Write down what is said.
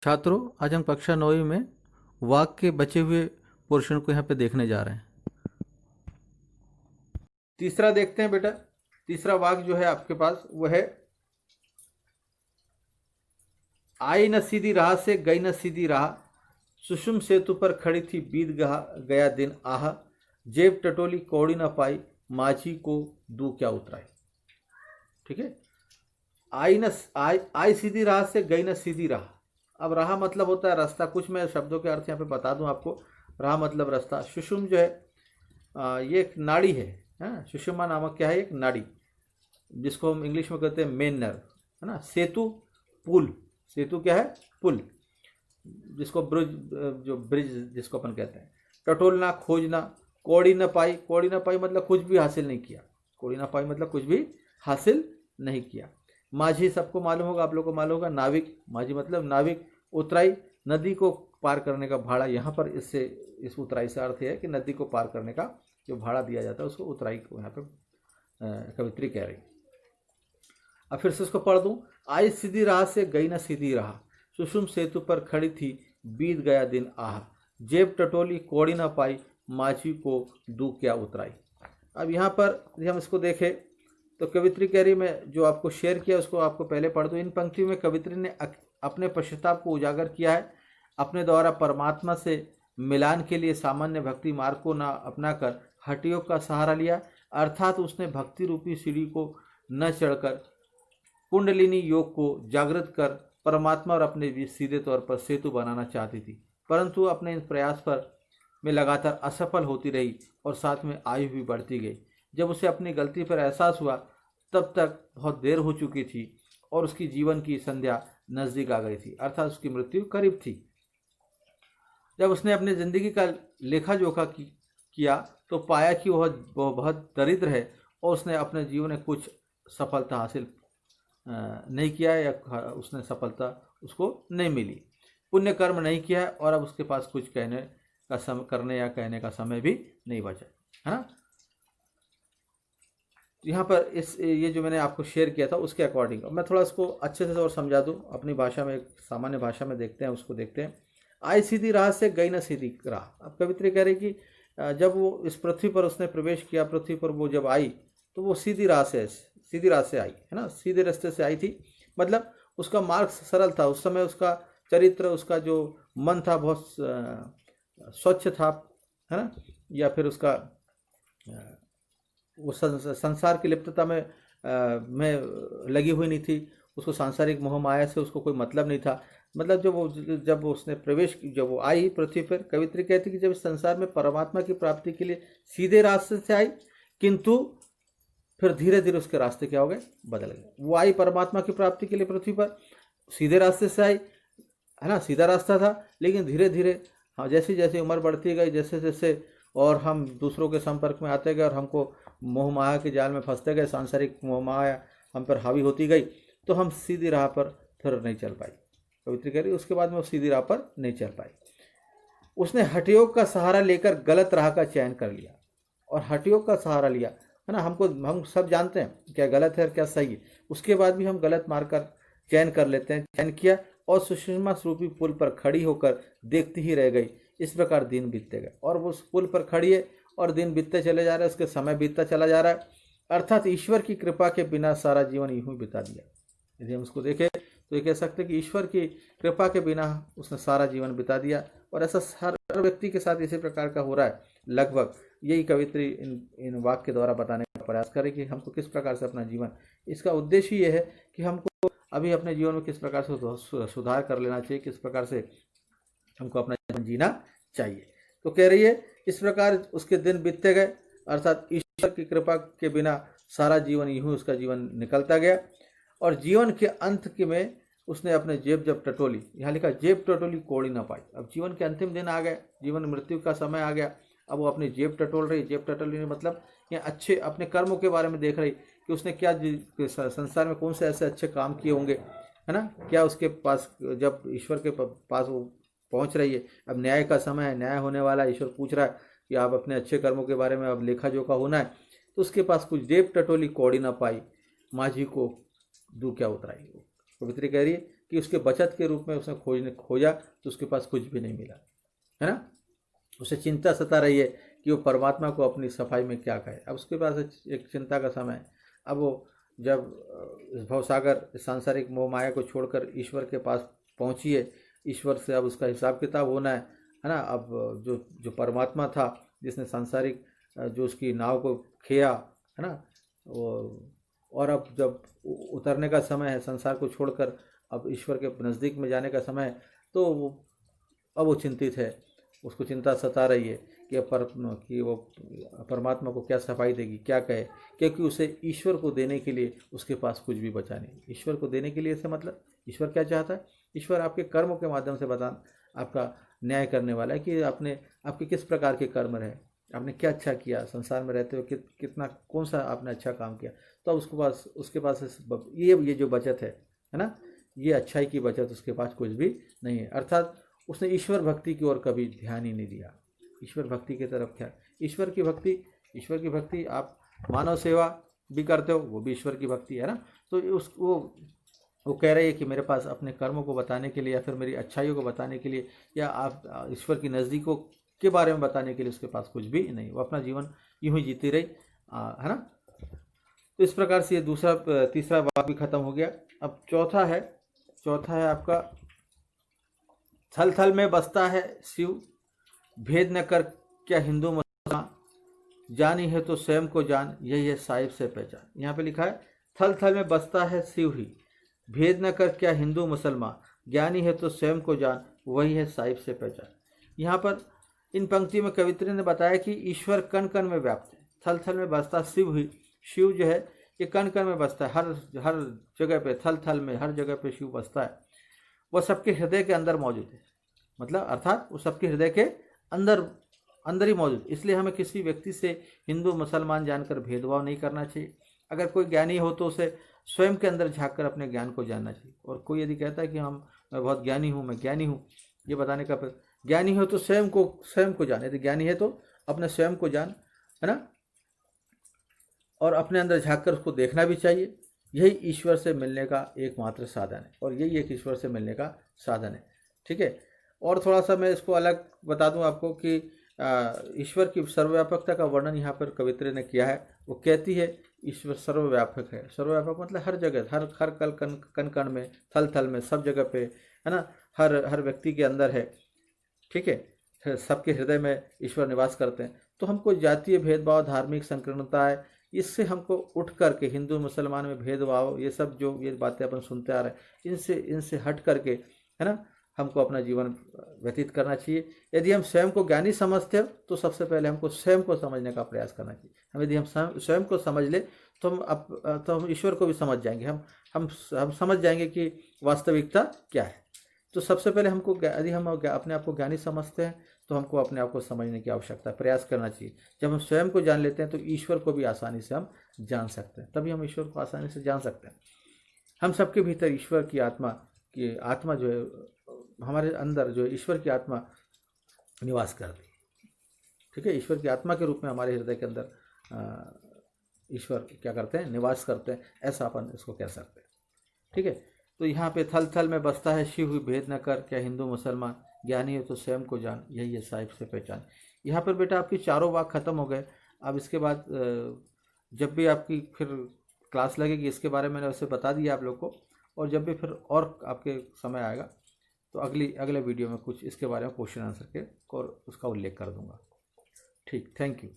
छात्रों, आज हम कक्षा 9वीं में वाक के बचे हुए पोर्शन को यहाँ पे देखने जा रहे हैं। तीसरा देखते हैं बेटा। तीसरा वाक जो है आपके पास वो है, आई न सीधी राह से गई न सीधी राह, सुषुम सेतु पर खड़ी थी बीत गया दिन आह, जेब टटोली कौड़ी न पाई, माझी को दू क्या उतराई। ठीक है, आई सीधी राह से गई न सीधी राह। अब राह मतलब होता है रास्ता। कुछ मैं शब्दों के अर्थ यहाँ पे बता दूं आपको। राह मतलब रास्ता। सुषुम जो है ये एक नाड़ी है। सुषुम्ना नामक क्या है, एक नाड़ी, जिसको हम इंग्लिश में कहते हैं मेन नर्व, है ना। सेतु, पुल। सेतु क्या है, पुल, जिसको ब्रिज, जो ब्रिज जिसको अपन कहते हैं। टटोलना, खोजना। कौड़ी न पाई, कौड़ी न पाई मतलब कुछ भी हासिल नहीं किया। कौड़ी न पाई मतलब कुछ भी हासिल नहीं किया। माझी सबको मालूम होगा, आप लोगों को मालूम होगा, नाविक। माझी मतलब नाविक। उतराई, नदी को पार करने का भाड़ा। यहाँ पर इससे, इस उतराई से अर्थ है कि नदी को पार करने का जो भाड़ा दिया जाता है उसको उतराई को यहाँ पे कवित्री कह रही। अब फिर से इसको पढ़ दूं। आई सीधी राह से गई न सीधी राह, सुषुम सेतु पर खड़ी थी बीत गया दिन आह, जेब टटोली कौड़ी न पाई, माझी को दू क्या उतराई। अब यहाँ पर हम इसको देखें तो कवित्री कह रही, मैं जो आपको शेयर किया उसको आपको पहले पढ़ दूं। इन पंक्तियों में कवित्री ने अपने पश्चाताप को उजागर किया है। अपने द्वारा परमात्मा से मिलान के लिए सामान्य भक्ति मार्ग को न अपनाकर हठयोग का सहारा लिया, अर्थात उसने भक्ति रूपी सीढ़ी को न चढ़कर कुंडलिनी योग को जागृत कर परमात्मा और अपने बीच सीधे तौर पर सेतु बनाना चाहती थी, परंतु अपने इन प्रयास पर में लगातार असफल होती रही और साथ में आयु भी बढ़ती गई। जब उसे अपनी गलती पर एहसास हुआ तब तक बहुत देर हो चुकी थी और उसकी जीवन की संध्या नजदीक आ गई थी, अर्थात उसकी मृत्यु करीब थी। जब उसने अपनी जिंदगी का लेखा जोखा किया तो पाया कि वह बहुत दरिद्र है और उसने अपने जीवन में कुछ सफलता हासिल नहीं किया या उसने सफलता उसको नहीं मिली। पुण्य कर्म नहीं किया और अब उसके पास कुछ करने या कहने का समय भी नहीं बचा, है ना। यहाँ पर ये जो मैंने आपको शेयर किया था उसके अकॉर्डिंग मैं थोड़ा इसको अच्छे से और समझा दूँ अपनी भाषा में, सामान्य भाषा में देखते हैं, उसको देखते हैं। आई सीधी राह से गई न सीधी राह। अब कवित्री कह रही कि जब वो इस पृथ्वी पर उसने प्रवेश किया, पृथ्वी पर वो जब आई तो वो सीधी राह से आई, है ना, सीधे रास्ते से आई थी। मतलब उसका मार्ग सरल था। उस समय उसका चरित्र, उसका जो मन था बहुत स्वच्छ था, है ना। या फिर उसका वो संसार की लिप्तता में लगी हुई नहीं थी। उसको सांसारिक मोह माया से उसको कोई मतलब नहीं था। मतलब जब उसने प्रवेश, जब वो आई पृथ्वी पर, कवित्री कहती कि जब इस संसार में परमात्मा की प्राप्ति के लिए सीधे रास्ते से आई, किंतु फिर धीरे धीरे उसके रास्ते क्या हो गए, बदल गए। वो आई परमात्मा की प्राप्ति के लिए पृथ्वी पर, सीधे रास्ते से आई, है ना, सीधा रास्ता था। लेकिन धीरे धीरे, हाँ, जैसे जैसे उम्र बढ़ती गई, जैसे जैसे और हम दूसरों के संपर्क में आते गए और हमको मोह माया के जाल में फंसते गए, सांसारिक मोह माया हम पर हावी होती गई, तो हम सीधी राह पर फिर नहीं चल पाई। कवित्री कह रही उसके बाद में वो सीधी राह पर नहीं चल पाई। उसने हठयोग का सहारा लेकर गलत राह का चयन कर लिया। और हठयोग का सहारा लिया, है ना, हम सब जानते हैं क्या गलत है और क्या सही है, उसके बाद भी हम गलत मार्ग का चयन कर लेते हैं। चयन किया और सुषुम्ना स्वरूपी पुल पर खड़ी होकर देखती ही रह गई। इस प्रकार दिन बीतते गए और वो उस पुल पर खड़ी है और दिन बीतते चले जा रहे हैं, उसके समय बीतता चला जा रहा है। अर्थात ईश्वर की कृपा के बिना सारा जीवन यूं ही बिता दिया। यदि हम उसको देखें तो ये कह सकते हैं कि ईश्वर की कृपा के बिना उसने सारा जीवन बिता दिया। और ऐसा हर व्यक्ति के साथ इसी प्रकार का हो रहा है लगभग। यही कवित्री इन वाक्य के द्वारा बताने का प्रयास करे कि हमको किस प्रकार से अपना जीवन, इसका उद्देश्य ये है कि हमको अभी अपने जीवन में किस प्रकार से सुधार कर लेना चाहिए, किस प्रकार से हमको अपना जीवन जीना चाहिए। तो कह रही है इस प्रकार उसके दिन बीतते गए, अर्थात ईश्वर की कृपा के बिना सारा जीवन यूं उसका जीवन निकलता गया। और जीवन के अंत के में उसने अपने जेब जब टटोली, यहाँ लिखा जेब टटोली कौड़ी ना पाई। अब जीवन के अंतिम दिन आ गए, जीवन मृत्यु का समय आ गया। अब वो अपनी जेब टटोल रही। जेब टटोलने मतलब या अच्छे अपने कर्मों के बारे में देख रही कि उसने क्या संसार में कौन से ऐसे अच्छे काम किए होंगे, है ना। क्या उसके पास, जब ईश्वर के पास वो पहुंच रही है, अब न्याय का समय है, न्याय होने वाला है, ईश्वर पूछ रहा है कि आप अपने अच्छे कर्मों के बारे में अब लेखा जोखा होना है, तो उसके पास कुछ जेब टटोली कौड़ी ना पाई, माझी को दू क्या उतराई। कवित्री कह रही है कि उसके बचत के रूप में उसने खोजा तो उसके पास कुछ भी नहीं मिला, है ना। उसे चिंता सता रही है कि वो परमात्मा को अपनी सफाई में क्या कहे। अब उसके पास एक चिंता का समय है। अब वो जब इस भवसागर, इस सांसारिक मोह माया को छोड़कर ईश्वर के पास पहुंची है, ईश्वर से अब उसका हिसाब किताब होना है ना। अब जो परमात्मा था, जिसने सांसारिक जो उसकी नाव को खेया, है ना, वो, और अब जब उतरने का समय है, संसार को छोड़कर अब ईश्वर के नज़दीक में जाने का समय है, तो अब वो चिंतित है। उसको चिंता सता रही है कि वो परमात्मा को क्या सफाई देगी, क्या कहे, क्योंकि उसे ईश्वर को देने के लिए उसके पास कुछ भी बचा नहीं। ईश्वर को देने के लिए इससे मतलब ईश्वर क्या चाहता है? ईश्वर आपके कर्मों के माध्यम से आपका न्याय करने वाला है कि आपके किस प्रकार के कर्म रहे, आपने क्या अच्छा किया संसार में रहते हुए, कितना कौन सा आपने अच्छा काम किया। तो उसके पास ये जो बचत है ना, ये अच्छाई की बचत उसके पास कुछ भी नहीं है। अर्थात उसने ईश्वर भक्ति की ओर कभी ध्यान ही नहीं दिया। ईश्वर भक्ति की तरफ क्या, ईश्वर की भक्ति आप मानव सेवा भी करते हो, वो भी ईश्वर की भक्ति है ना। तो वो कह रही है कि मेरे पास अपने कर्मों को बताने के लिए, या फिर मेरी अच्छाइयों को बताने के लिए, या आप ईश्वर की नज़दीकों के बारे में बताने के लिए उसके पास कुछ भी नहीं। वो अपना जीवन यूं ही जीती रही, है ना। तो इस प्रकार से ये तीसरा भाग भी खत्म हो गया। अब चौथा है आपका, थल थल में बसता है शिव, भेद न कर क्या हिंदू मुसलमान, जानी है तो स्वयं को जान, यही है साहिब से पहचान। यहाँ पे लिखा है थल थल में बसता है शिव ही, भेद न कर क्या हिंदू मुसलमान, ज्ञानी है तो स्वयं को जान, वही है साहिब से पहचान। यहाँ पर इन पंक्तियों में कवित्री ने बताया कि ईश्वर कण कण में व्याप्त है। थल थल में बसता शिव ही, शिव जो है ये कण कण में बसता है, हर जगह पे, थल थल में हर जगह पे शिव बसता है। वह सबके हृदय के अंदर मौजूद है, मतलब अर्थात वो सबके हृदय के अंदर ही मौजूद। इसलिए हमें किसी व्यक्ति से हिंदू मुसलमान जानकर भेदभाव नहीं करना चाहिए। अगर कोई ज्ञानी हो तो उसे स्वयं के अंदर झाँक कर अपने ज्ञान को जानना चाहिए। और कोई यदि कहता है कि मैं बहुत ज्ञानी हूँ, मैं ज्ञानी हूँ, ये बताने का फिर ज्ञानी हो तो स्वयं को जान। यदि ज्ञानी है तो अपने स्वयं को जान, है ना, और अपने अंदर झाँक कर उसको देखना भी चाहिए। यही ईश्वर से मिलने का एकमात्र साधन है, और यही एक ईश्वर से मिलने का साधन है। ठीक है। और थोड़ा सा मैं इसको अलग बता दूं आपको कि ईश्वर की सर्वव्यापकता का वर्णन यहाँ पर कवित्री ने किया है। वो कहती है ईश्वर सर्वव्यापक है। सर्वव्यापक मतलब हर जगह, हर कण कण में, थल थल में, सब जगह पे, है ना, हर व्यक्ति के अंदर है। ठीक है। सबके हृदय में ईश्वर निवास करते हैं। तो हमको जातीय भेदभाव, धार्मिक संकीर्णताएं, इससे हमको उठ करके हिंदू मुसलमान में भेदभाव, ये सब जो ये बातें अपन सुनते आ रहे हैं, इनसे हट करके, है ना, हमको अपना जीवन व्यतीत करना चाहिए। यदि हम स्वयं को ज्ञानी समझते हो तो सबसे पहले हमको स्वयं को समझने का प्रयास करना चाहिए। यदि हम स्वयं को समझ ले तो हम ईश्वर को भी समझ जाएंगे। हम समझ जाएंगे कि वास्तविकता क्या है। तो सबसे पहले हमको, यदि हम अपने आप को ज्ञानी समझते हैं तो हमको अपने आप को समझने की आवश्यकता, प्रयास करना चाहिए। जब हम स्वयं को जान लेते हैं तो ईश्वर को भी आसानी से हम जान सकते हैं। तभी हम ईश्वर को आसानी से जान सकते हैं। हम सबके भीतर ईश्वर की आत्मा जो है, हमारे अंदर जो है ईश्वर की आत्मा निवास करती है। ठीक है। ईश्वर की आत्मा के रूप में हमारे हृदय के अंदर ईश्वर क्या करते हैं, निवास करते हैं, ऐसा अपन इसको कह सकते हैं। ठीक है। तो यहाँ पे थल थल में बसता है शिव, भेद न कर क्या हिंदू मुसलमान, ज्ञानी है तो स्वयं को जान, यही है साहिब से पहचान। यहाँ पर बेटा आपकी चारों वाक्य खत्म हो गए। अब इसके बाद जब भी आपकी फिर क्लास लगेगी, इसके बारे में मैंने वैसे बता दिया आप लोग को, और जब भी फिर और आपके समय आएगा तो अगले वीडियो में कुछ इसके बारे में क्वेश्चन आंसर के और उसका उल्लेख कर दूंगा। ठीक, थैंक यू।